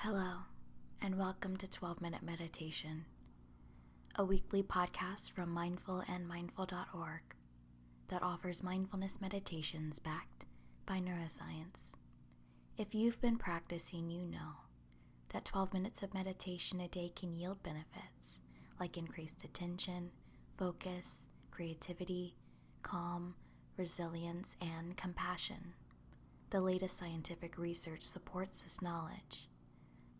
Hello, and welcome to 12-Minute Meditation, a weekly podcast from mindful.org that offers mindfulness meditations backed by neuroscience. If you've been practicing, you know that 12 minutes of meditation a day can yield benefits like increased attention, focus, creativity, calm, resilience, and compassion. The latest scientific research supports this knowledge.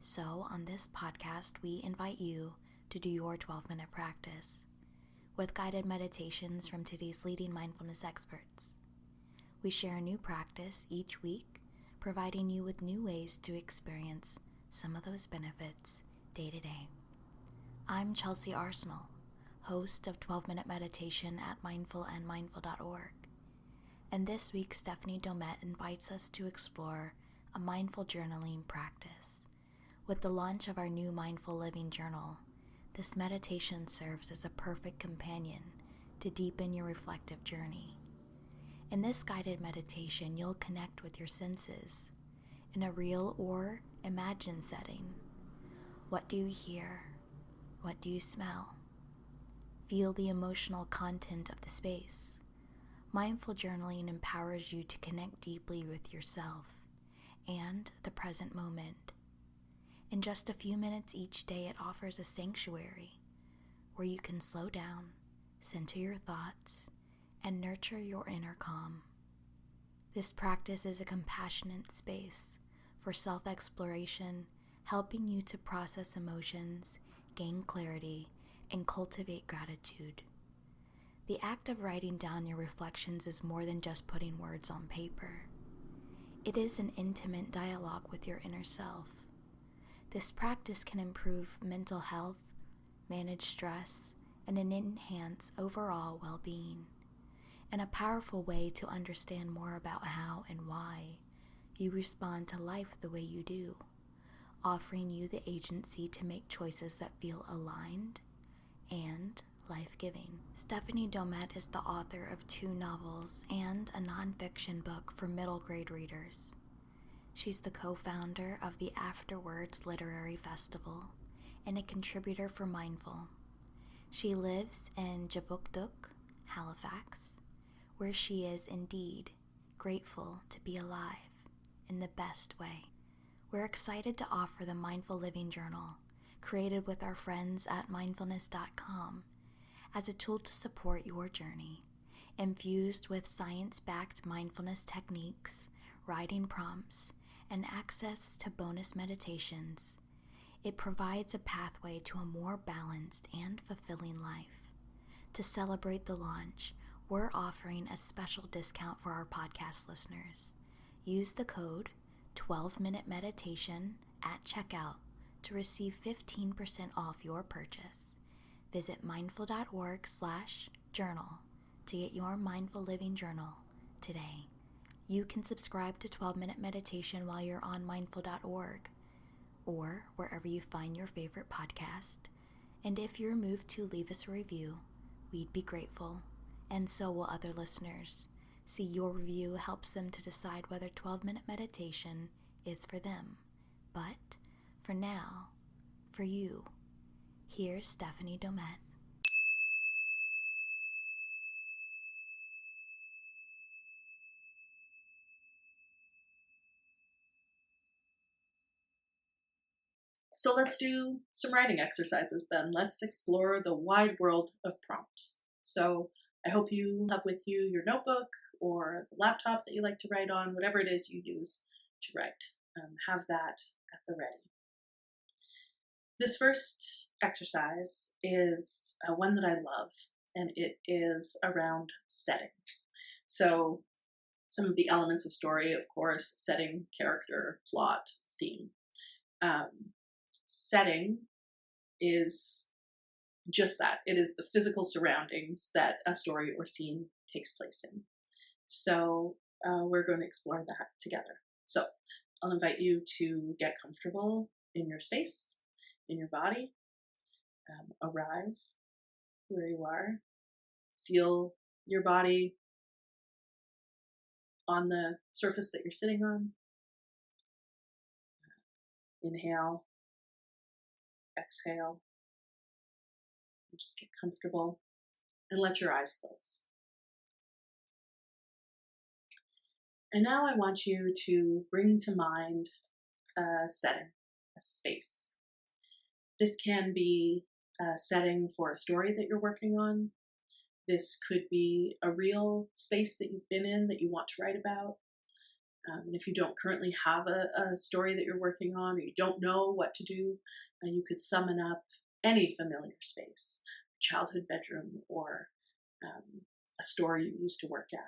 So, on this podcast, we invite you to do your 12-minute practice with guided meditations from today's leading mindfulness experts. We share a new practice each week, providing you with new ways to experience some of those benefits day to day. I'm Chelsea Arsenal, host of 12-Minute Meditation at mindful.org. And this week, Stephanie Domet invites us to explore a mindful journaling practice. With the launch of our new Mindful Living Journal, this meditation serves as a perfect companion to deepen your reflective journey. In this guided meditation, you'll connect with your senses in a real or imagined setting. What do you hear? What do you smell? Feel the emotional content of the space. Mindful journaling empowers you to connect deeply with yourself and the present moment. In just a few minutes each day, it offers a sanctuary where you can slow down, center your thoughts, and nurture your inner calm. This practice is a compassionate space for self-exploration, helping you to process emotions, gain clarity, and cultivate gratitude. The act of writing down your reflections is more than just putting words on paper. It is an intimate dialogue with your inner self. This practice can improve mental health, manage stress, and enhance overall well-being, and a powerful way to understand more about how and why you respond to life the way you do, offering you the agency to make choices that feel aligned and life-giving. Stephanie Domet is the author of 2 novels and a nonfiction book for middle grade readers. She's the co-founder of the Afterwards Literary Festival and a contributor for Mindful. She lives in Jabukduk, Halifax, where she is indeed grateful to be alive in the best way. We're excited to offer the Mindful Living Journal, created with our friends at mindfulness.com, as a tool to support your journey, infused with science-backed mindfulness techniques, writing prompts, and access to bonus meditations. It provides a pathway to a more balanced and fulfilling life. To celebrate the launch, we're offering a special discount for our podcast listeners. Use the code 12-Minute Meditation at checkout to receive 15% off your purchase. Visit mindful.org/journal to get your Mindful Living Journal today. You can subscribe to 12-Minute Meditation while you're on mindful.org or wherever you find your favorite podcast. And if you're moved to leave us a review, we'd be grateful, and so will other listeners. See, your review helps them to decide whether 12-Minute Meditation is for them. But for now, for you, here's Stephanie Domet. So let's do some writing exercises then. Let's explore the wide world of prompts. So I hope you have with you your notebook or the laptop that you like to write on, whatever it is you use to write. Have that at the ready. This first exercise is one that I love, and it is around setting. So some of the elements of story, of course, setting, character, plot, theme. Setting is just that. It is the physical surroundings that a story or scene takes place in. So we're going to explore that together. So I'll invite you to get comfortable in your space, in your body. Arrive where you are. Feel your body on the surface that you're sitting on. Inhale, exhale, and just get comfortable and let your eyes close. And now I want you to bring to mind a setting, a space. This can be a setting for a story that you're working on. This could be a real space that you've been in that you want to write about. And if you don't currently have a story that you're working on, or you don't know what to do, you could summon up any familiar space, childhood bedroom, or a store you used to work at.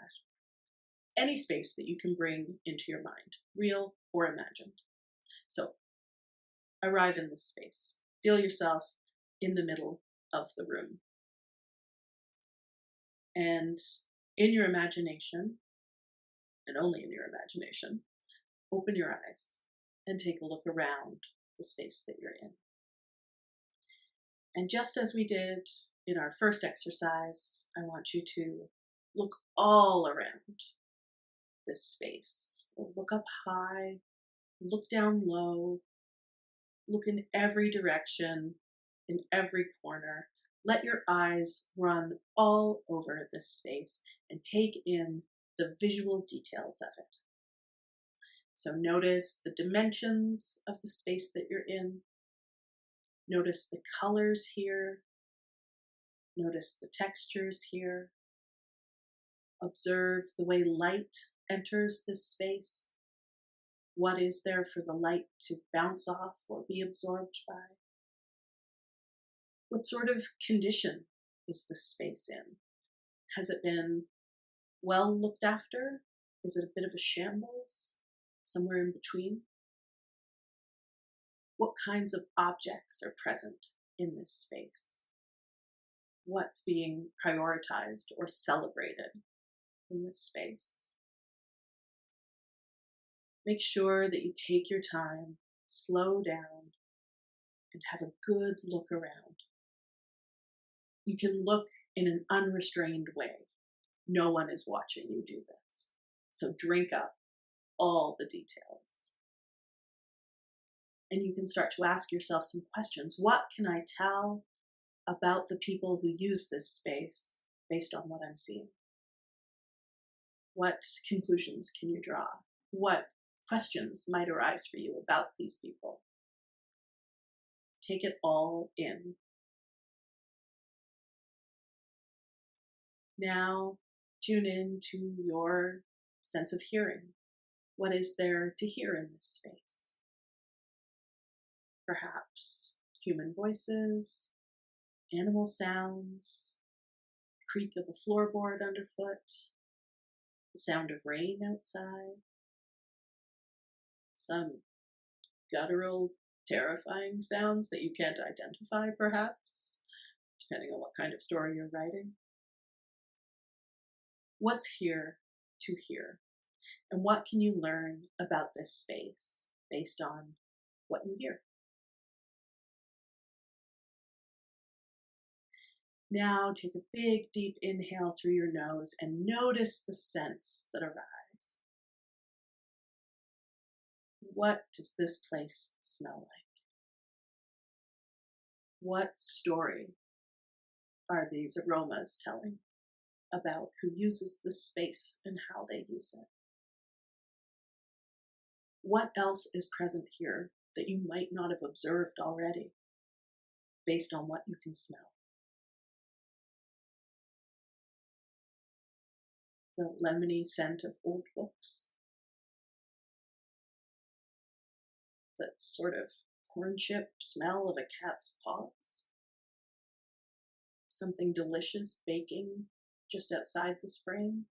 Any space that you can bring into your mind, real or imagined. So arrive in this space. Feel yourself in the middle of the room. And in your imagination, and only in your imagination, open your eyes and take a look around the space that you're in. And just as we did in our first exercise, I want you to look all around this space. Look up high, look down low, look in every direction, in every corner. Let your eyes run all over this space and take in the visual details of it. So notice the dimensions of the space that you're in. Notice the colors here. Notice the textures here. Observe the way light enters this space. What is there for the light to bounce off or be absorbed by? What sort of condition is this space in? Has it been well looked after? Is it a bit of a shambles? Somewhere in between? What kinds of objects are present in this space? What's being prioritized or celebrated in this space? Make sure that you take your time, slow down, and have a good look around. You can look in an unrestrained way. No one is watching you do this. So drink up all the details. And you can start to ask yourself some questions. What can I tell about the people who use this space based on what I'm seeing? What conclusions can you draw? What questions might arise for you about these people? Take it all in. Now, tune in to your sense of hearing. What is there to hear in this space? Perhaps human voices, animal sounds, creak of a floorboard underfoot, the sound of rain outside, some guttural, terrifying sounds that you can't identify, perhaps, depending on what kind of story you're writing. What's here to hear? And what can you learn about this space based on what you hear? Now take a big, deep inhale through your nose and notice the scents that arise. What does this place smell like? What story are these aromas telling about who uses this space and how they use it? What else is present here that you might not have observed already based on what you can smell? The lemony scent of old books, that sort of corn chip smell of a cat's paws, something delicious baking just outside this frame,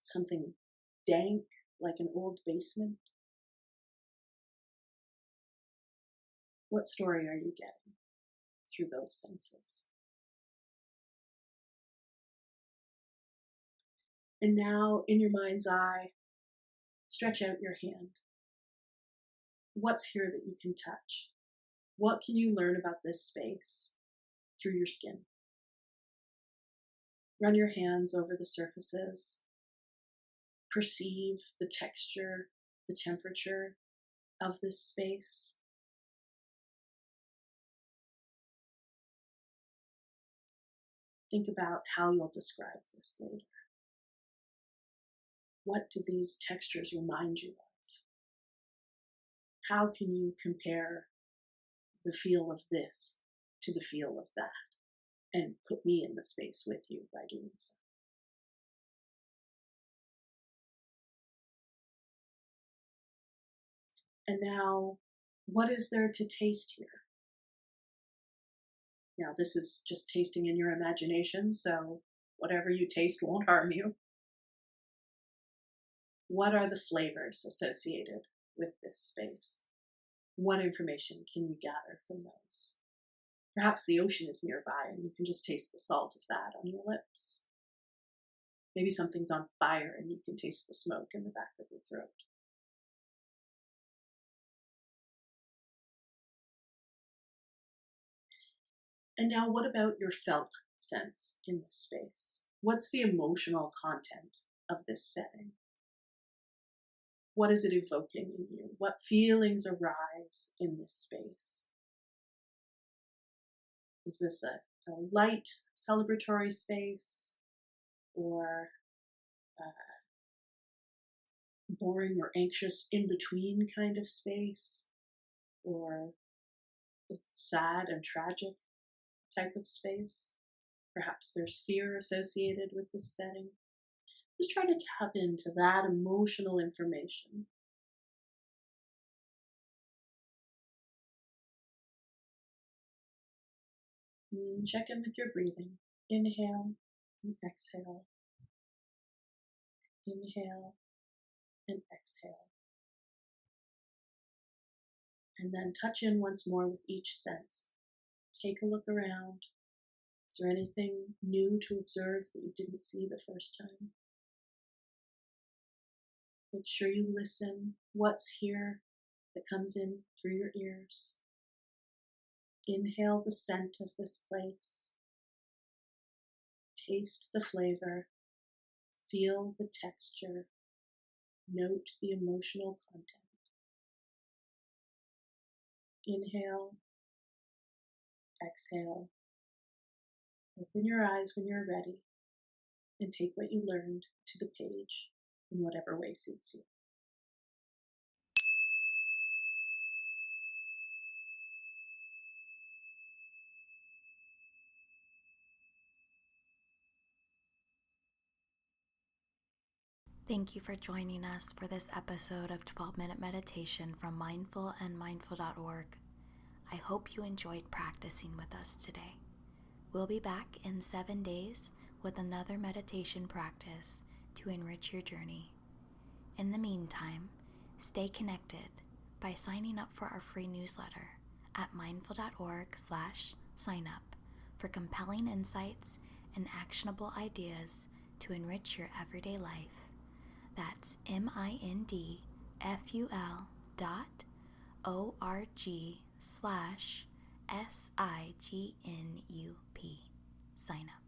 something dank like an old basement. What story are you getting through those senses? And now, in your mind's eye, stretch out your hand. What's here that you can touch? What can you learn about this space through your skin? Run your hands over the surfaces. Perceive the texture the temperature of this space. Think about how you'll describe this later. What do these textures remind you of? How can you compare the feel of this to the feel of that and put me in the space with you by doing so? And now, what is there to taste here? Now, this is just tasting in your imagination, so whatever you taste won't harm you. What are the flavors associated with this space? What information can you gather from those? Perhaps the ocean is nearby and you can just taste the salt of that on your lips. Maybe something's on fire and you can taste the smoke in the back of your throat. And now, what about your felt sense in this space? What's the emotional content of this setting? What is it evoking in you? What feelings arise in this space? Is this a light celebratory space, or boring or anxious in between kind of space, or a sad and tragic type of space? Perhaps there's fear associated with this setting. Just try to tap into that emotional information. Check in with your breathing. Inhale and exhale. Inhale and exhale. And then touch in once more with each sense. Take a look around. Is there anything new to observe that you didn't see the first time? Make sure you listen. What's here that comes in through your ears? Inhale the scent of this place. Taste the flavor. Feel the texture. Note the emotional content. Inhale. Exhale. Open your eyes when you're ready and take what you learned to the page in whatever way suits you. Thank you for joining us for this episode of 12-Minute Meditation from mindfulandmindful.org. I hope you enjoyed practicing with us today. We'll be back in 7 days with another meditation practice to enrich your journey. In the meantime, stay connected by signing up for our free newsletter at mindful.org/sign up for compelling insights and actionable ideas to enrich your everyday life. That's mindful.org/SIGNUP. Sign up.